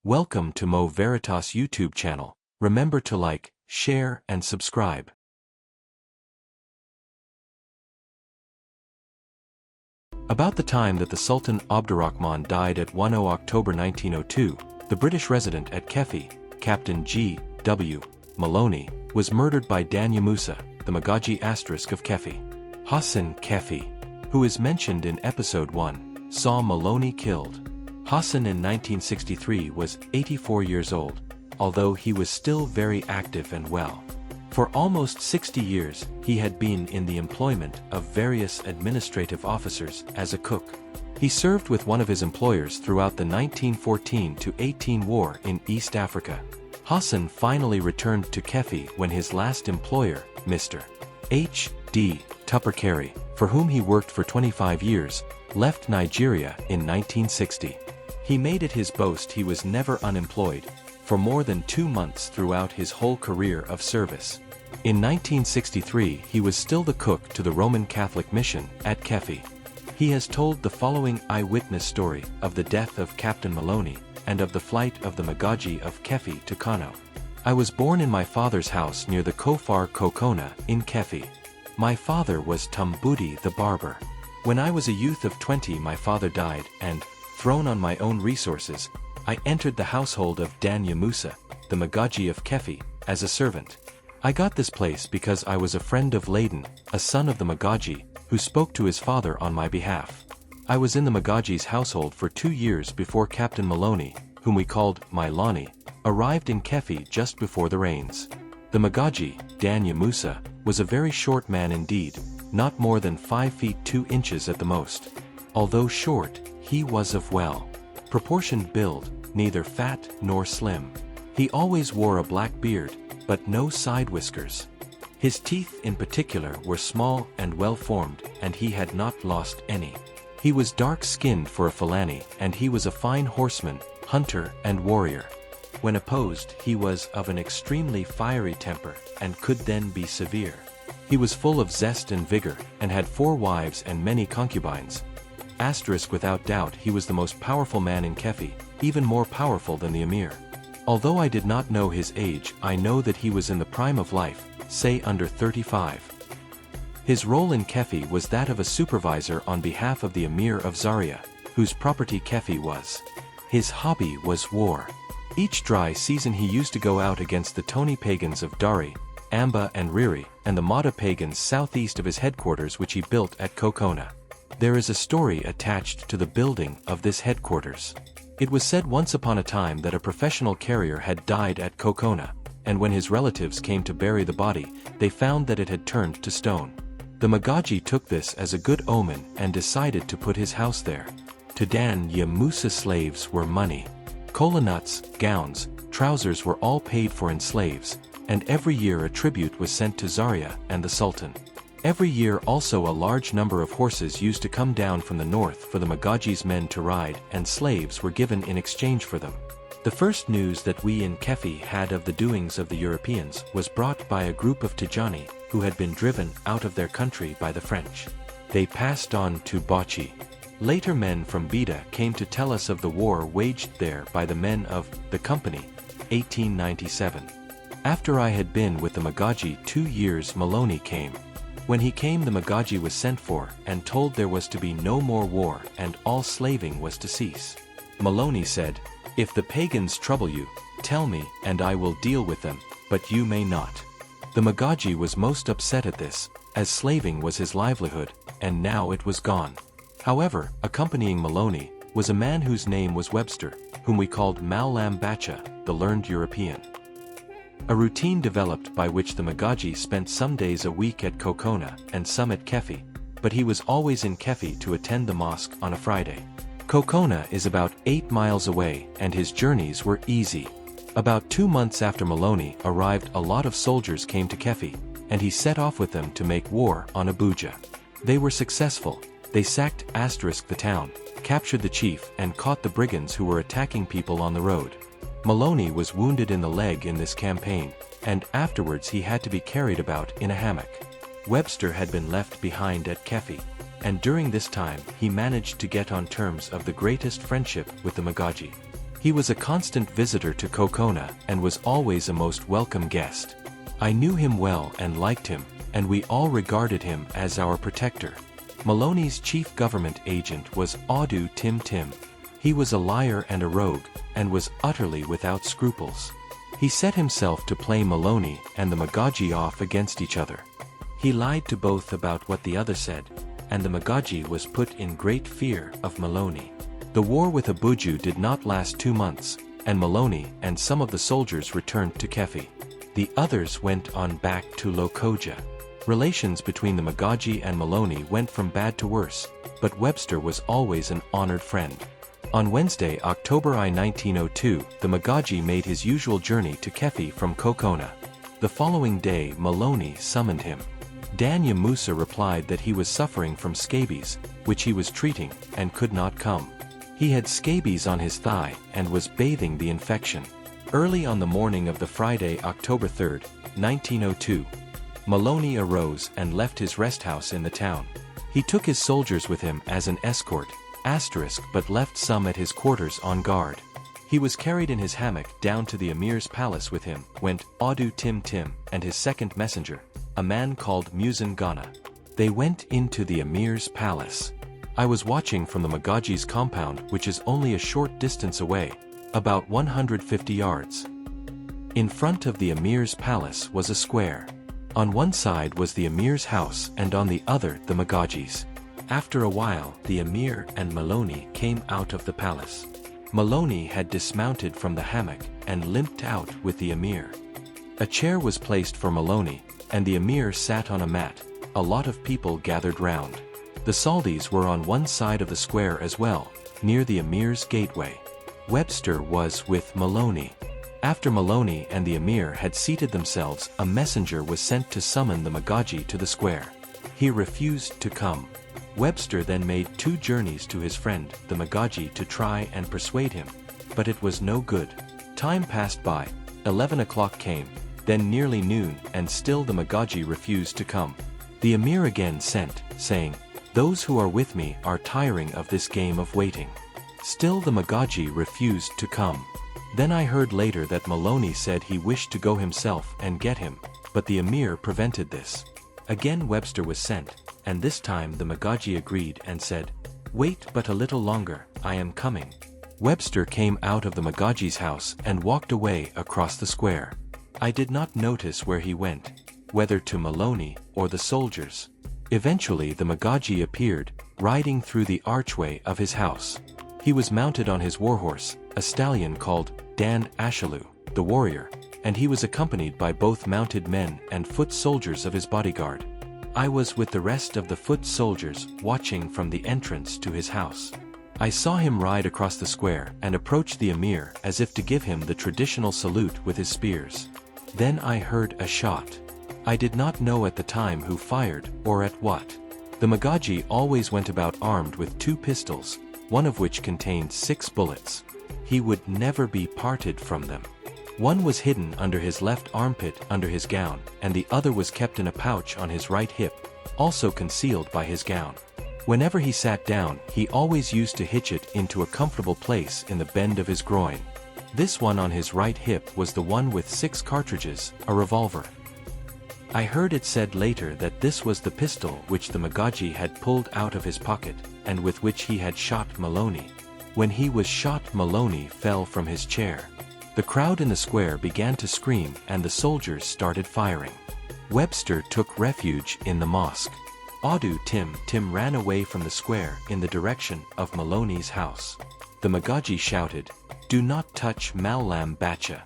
Welcome to Mo Veritas YouTube channel. Remember to like, share, and subscribe. About the time that the Sultan Abdurrahman died at 10 October 1902, the British resident at Kefi, Captain G. W. Maloney, was murdered by Danya Musa, the Magaji * of Kefi. Hassan Kefi, who is mentioned in episode 1, saw Maloney killed. Hassan in 1963 was 84 years old, although he was still very active and well. For almost 60 years, he had been in the employment of various administrative officers as a cook. He served with one of his employers throughout the 1914-18 war in East Africa. Hassan finally returned to Kefi when his last employer, Mr. H. D. Tupper Carey, for whom he worked for 25 years, left Nigeria in 1960. He made it his boast he was never unemployed, for more than 2 months throughout his whole career of service. In 1963 he was still the cook to the Roman Catholic mission at Kefi. He has told the following eyewitness story of the death of Captain Maloney, and of the flight of the Magaji of Kefi to Kano. I was born in my father's house near the Kofar Kokona in Kefi. My father was Tumbudi the barber. When I was a youth of 20 my father died and, thrown on my own resources, I entered the household of Danya Musa, the Magaji of Kefi, as a servant. I got this place because I was a friend of Laden, a son of the Magaji, who spoke to his father on my behalf. I was in the Magaji's household for 2 years before Captain Maloney, whom we called Milani, arrived in Kefi just before the rains. The Magaji, Danya Musa, was a very short man indeed, not more than 5 feet 2 inches at the most. Although short, he was of well-proportioned build, neither fat nor slim. He always wore a black beard, but no side whiskers. His teeth in particular were small and well-formed, and he had not lost any. He was dark-skinned for a Fulani, and he was a fine horseman, hunter, and warrior. When opposed, he was of an extremely fiery temper, and could then be severe. He was full of zest and vigor, and had 4 wives and many concubines. Without doubt he was the most powerful man in Kefi, even more powerful than the Emir. Although I did not know his age, I know that he was in the prime of life, say under 35. His role in Kefi was that of a supervisor on behalf of the Emir of Zaria, whose property Kefi was. His hobby was war. Each dry season he used to go out against the Toni pagans of Dari, Amba and Riri, and the Mada pagans southeast of his headquarters which he built at Kokona. There is a story attached to the building of this headquarters. It was said once upon a time that a professional carrier had died at Kokona, and when his relatives came to bury the body, they found that it had turned to stone. The Magaji took this as a good omen and decided to put his house there. To Danya Musa slaves were money. Kola nuts, gowns, trousers were all paid for in slaves, and every year a tribute was sent to Zaria and the Sultan. Every year also a large number of horses used to come down from the north for the Magaji's men to ride, and slaves were given in exchange for them. The first news that we in Kefi had of the doings of the Europeans was brought by a group of Tijani, who had been driven out of their country by the French. They passed on to Bachi. Later men from Bida came to tell us of the war waged there by the men of the Company, 1897. After I had been with the Magaji 2 years Maloney came. When he came the Magaji was sent for and told there was to be no more war and all slaving was to cease. Maloney said, "If the pagans trouble you, tell me and I will deal with them, but you may not." The Magaji was most upset at this, as slaving was his livelihood, and now it was gone. However, accompanying Maloney was a man whose name was Webster, whom we called Maulam Bacha, the learned European. A routine developed by which the Magaji spent some days a week at Kokona and some at Kefi, but he was always in Kefi to attend the mosque on a Friday. Kokona is about 8 miles away and his journeys were easy. About 2 months after Maloney arrived a lot of soldiers came to Kefi, and he set off with them to make war on Abuja. They were successful. They sacked the town, captured the chief and caught the brigands who were attacking people on the road. Maloney was wounded in the leg in this campaign, and afterwards he had to be carried about in a hammock. Webster had been left behind at Kefi, and during this time he managed to get on terms of the greatest friendship with the Magaji. He was a constant visitor to Kokona and was always a most welcome guest. I knew him well and liked him, and we all regarded him as our protector. Maloney's chief government agent was Audu Tim Tim. He was a liar and a rogue, and was utterly without scruples. He set himself to play Maloney and the Magaji off against each other. He lied to both about what the other said, and the Magaji was put in great fear of Maloney. The war with Abuja did not last 2 months, and Maloney and some of the soldiers returned to Kefi. The others went on back to Lokoja. Relations between the Magaji and Maloney went from bad to worse, but Webster was always an honored friend. On Wednesday, October 1902, the Magaji made his usual journey to Kefi from Kokona. The following day, Maloney summoned him. Danya Musa replied that he was suffering from scabies, which he was treating, and could not come. He had scabies on his thigh and was bathing the infection. Early on the morning of the Friday, October 3, 1902, Maloney arose and left his rest house in the town. He took his soldiers with him as an escort, but left some at his quarters on guard. He was carried in his hammock down to the Emir's palace. With him went Audu Tim Tim and his second messenger, a man called Musin Ghana. They went into the Emir's palace. I was watching from the Magaji's compound, which is only a short distance away, about 150 yards. In front of the Emir's palace was a square. On one side was the Emir's house and on the other the Magaji's. After a while, the Emir and Maloney came out of the palace. Maloney had dismounted from the hammock and limped out with the Emir. A chair was placed for Maloney, and the Emir sat on a mat. A lot of people gathered round. The Saldis were on one side of the square as well, near the Emir's gateway. Webster was with Maloney. After Maloney and the Emir had seated themselves, a messenger was sent to summon the Magaji to the square. He refused to come. Webster then made 2 journeys to his friend, the Magaji, to try and persuade him, but it was no good. Time passed by, 11 o'clock came, then nearly noon, and still the Magaji refused to come. The Emir again sent, saying, "Those who are with me are tiring of this game of waiting." Still the Magaji refused to come. Then I heard later that Maloney said he wished to go himself and get him, but the Emir prevented this. Again Webster was sent, and this time the Magaji agreed and said, "Wait but a little longer, I am coming." Webster came out of the Magaji's house and walked away across the square. I did not notice where he went, whether to Maloney or the soldiers. Eventually the Magaji appeared, riding through the archway of his house. He was mounted on his warhorse, a stallion called Dan Ashalu, the warrior, and he was accompanied by both mounted men and foot soldiers of his bodyguard. I was with the rest of the foot soldiers, watching from the entrance to his house. I saw him ride across the square and approach the Emir as if to give him the traditional salute with his spears. Then I heard a shot. I did not know at the time who fired, or at what. The Magaji always went about armed with 2 pistols, one of which contained 6 bullets. He would never be parted from them. One was hidden under his left armpit under his gown, and the other was kept in a pouch on his right hip, also concealed by his gown. Whenever he sat down, he always used to hitch it into a comfortable place in the bend of his groin. This one on his right hip was the one with 6 cartridges, a revolver. I heard it said later that this was the pistol which the Magaji had pulled out of his pocket, and with which he had shot Maloney. When he was shot, Maloney fell from his chair. The crowd in the square began to scream and the soldiers started firing. Webster took refuge in the mosque. Audu Tim Tim ran away from the square in the direction of Maloney's house. The Magaji shouted, "Do not touch Maulam Bacha."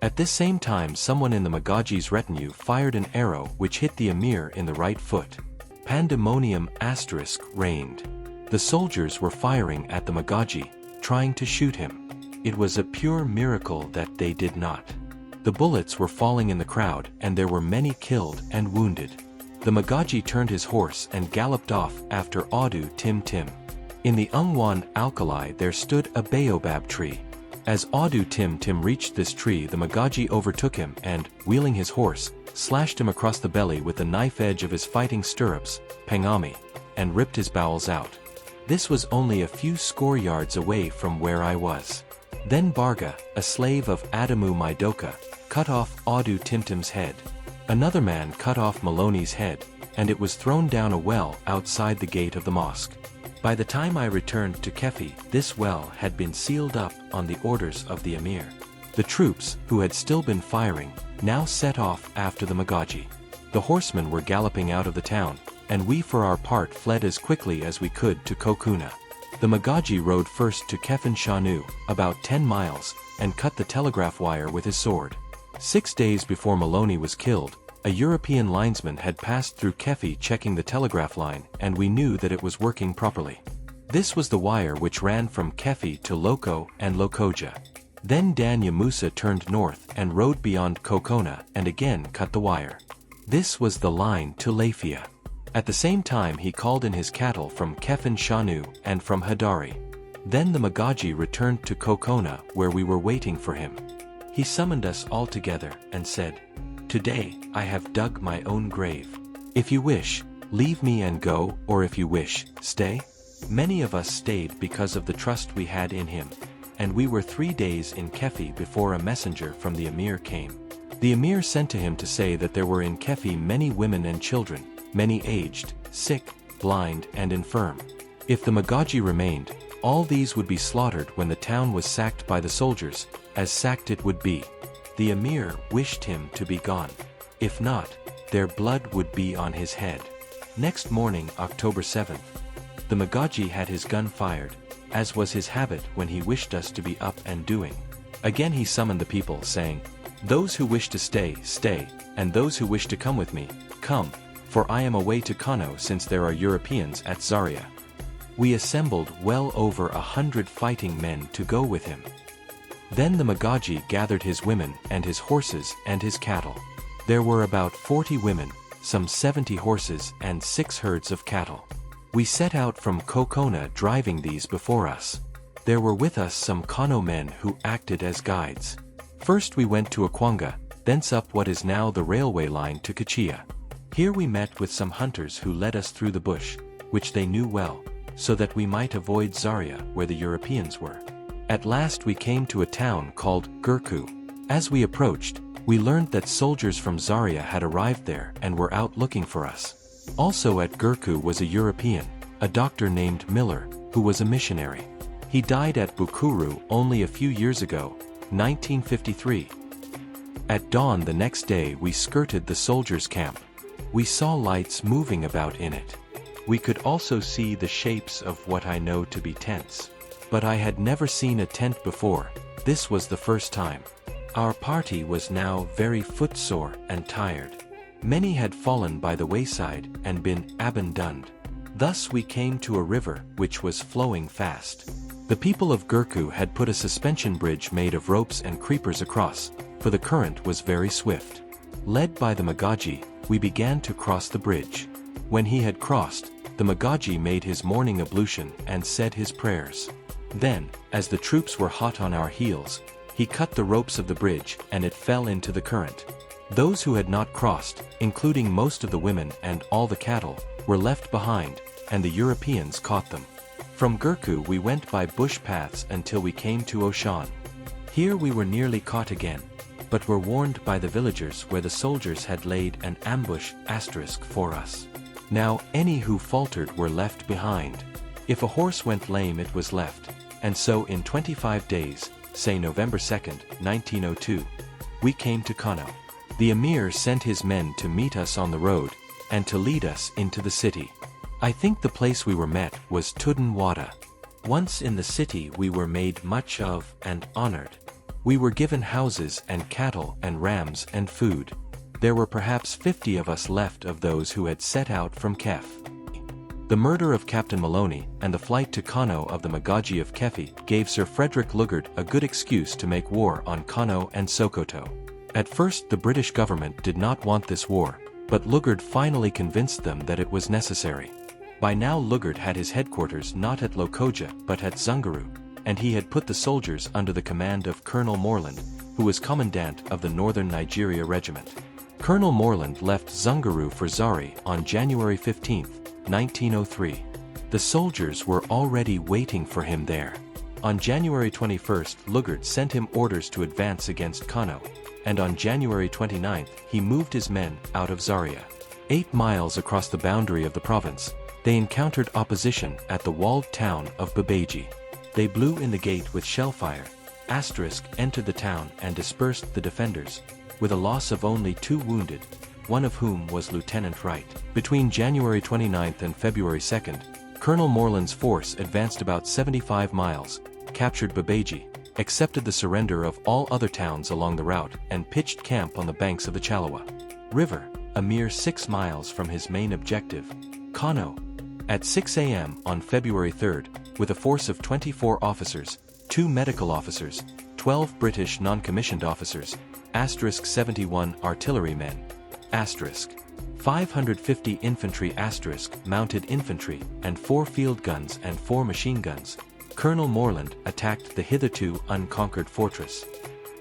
At this same time someone in the Magaji's retinue fired an arrow which hit the Emir in the right foot. Pandemonium reigned. The soldiers were firing at the Magaji, trying to shoot him. It was a pure miracle that they did not. The bullets were falling in the crowd and there were many killed and wounded. The Magaji turned his horse and galloped off after Audu Tim Tim. In the Ungwan alkali there stood a baobab tree. As Audu Tim Tim reached this tree, the Magaji overtook him and, wheeling his horse, slashed him across the belly with the knife edge of his fighting stirrups, pangami, and ripped his bowels out. This was only a few score yards away from where I was. Then Barga, a slave of Adamu Maidoka, cut off Audu Timtim's head. Another man cut off Maloney's head, and it was thrown down a well outside the gate of the mosque. By the time I returned to Kefi, this well had been sealed up on the orders of the emir. The troops, who had still been firing, now set off after the Magaji. The horsemen were galloping out of the town, and we for our part fled as quickly as we could to Kokuna. The Magaji rode first to Kefin Shanu, about 10 miles, and cut the telegraph wire with his sword. 6 days before Maloney was killed, a European linesman had passed through Kefi checking the telegraph line, and we knew that it was working properly. This was the wire which ran from Kefi to Loko and Lokoja. Then Danya Musa turned north and rode beyond Kokona and again cut the wire. This was the line to Lafia. At the same time he called in his cattle from Kefin Shanu and from Hadari. Then the Magaji returned to Kokona where we were waiting for him. He summoned us all together and said, "Today, I have dug my own grave. If you wish, leave me and go, or if you wish, stay." Many of us stayed because of the trust we had in him, and we were 3 days in Kefi before a messenger from the emir came. The emir sent to him to say that there were in Kefi many women and children, many aged, sick, blind, and infirm. If the Magaji remained, all these would be slaughtered when the town was sacked by the soldiers, as sacked it would be. The emir wished him to be gone. If not, their blood would be on his head. Next morning, October 7th, the Magaji had his gun fired, as was his habit when he wished us to be up and doing. Again he summoned the people, saying, "Those who wish to stay, stay, and those who wish to come with me, come, for I am away to Kano since there are Europeans at Zaria." We assembled well over 100 fighting men to go with him. Then the Magaji gathered his women and his horses and his cattle. There were about 40 women, some 70 horses and 6 herds of cattle. We set out from Kokona driving these before us. There were with us some Kano men who acted as guides. First we went to Akwanga, thence up what is now the railway line to Kachia. Here we met with some hunters who led us through the bush, which they knew well, so that we might avoid Zaria where the Europeans were. At last we came to a town called Gurku. As we approached, we learned that soldiers from Zaria had arrived there and were out looking for us. Also at Gurku was a European, a doctor named Miller, who was a missionary. He died at Bukuru only a few years ago, 1953. At dawn the next day we skirted the soldiers' camp. We saw lights moving about in it. We could also see the shapes of what I know to be tents. But I had never seen a tent before. This was the first time. Our party was now very footsore and tired. Many had fallen by the wayside and been abandoned. Thus we came to a river which was flowing fast. The people of Gurku had put a suspension bridge made of ropes and creepers across, for the current was very swift. Led by the Magaji, we began to cross the bridge. When he had crossed, the Magaji made his morning ablution and said his prayers. Then, as the troops were hot on our heels, he cut the ropes of the bridge and it fell into the current. Those who had not crossed, including most of the women and all the cattle, were left behind, and the Europeans caught them. From Gurku we went by bush paths until we came to Oshan. Here we were nearly caught again, but were warned by the villagers where the soldiers had laid an ambush * for us. Now any who faltered were left behind. If a horse went lame it was left, and so in 25 days, say November 2nd, 1902, we came to Kano. The emir sent his men to meet us on the road, and to lead us into the city. I think the place we were met was Tudun Wada. Once in the city we were made much of and honored. We were given houses and cattle and rams and food. There were perhaps 50 of us left of those who had set out from Kef. The murder of Captain Maloney and the flight to Kano of the Magaji of Kefi gave Sir Frederick Lugard a good excuse to make war on Kano and Sokoto. At first the British government did not want this war, but Lugard finally convinced them that it was necessary. By now Lugard had his headquarters not at Lokoja but at Zungaru, and he had put the soldiers under the command of Colonel Morland, who was commandant of the Northern Nigeria Regiment. Colonel Morland left Zungaru for Zari on January 15, 1903. The soldiers were already waiting for him there. On January 21, Lugard sent him orders to advance against Kano, and on January 29 he moved his men out of Zaria. 8 miles across the boundary of the province, they encountered opposition at the walled town of Babaji. They blew in the gate with shellfire. Entered the town and dispersed the defenders, with a loss of only 2 wounded, one of whom was Lieutenant Wright. Between January 29 and February 2, Colonel Morland's force advanced about 75 miles, captured Babaji, accepted the surrender of all other towns along the route and pitched camp on the banks of the Chalawa River, a mere 6 miles from his main objective, Kano. At 6 a.m. on February 3, with a force of 24 officers, 2 medical officers, 12 British non-commissioned officers, 71 artillerymen, 550 infantry, mounted infantry, and 4 field guns and 4 machine guns, Colonel Morland attacked the hitherto unconquered fortress.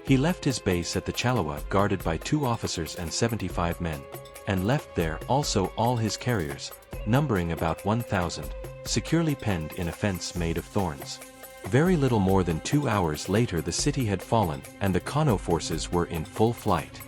He left his base at the Chalawa guarded by 2 officers and 75 men, and left there also all his carriers, numbering about 1,000, securely penned in a fence made of thorns. Very little more than 2 hours later the city had fallen and the Kano forces were in full flight.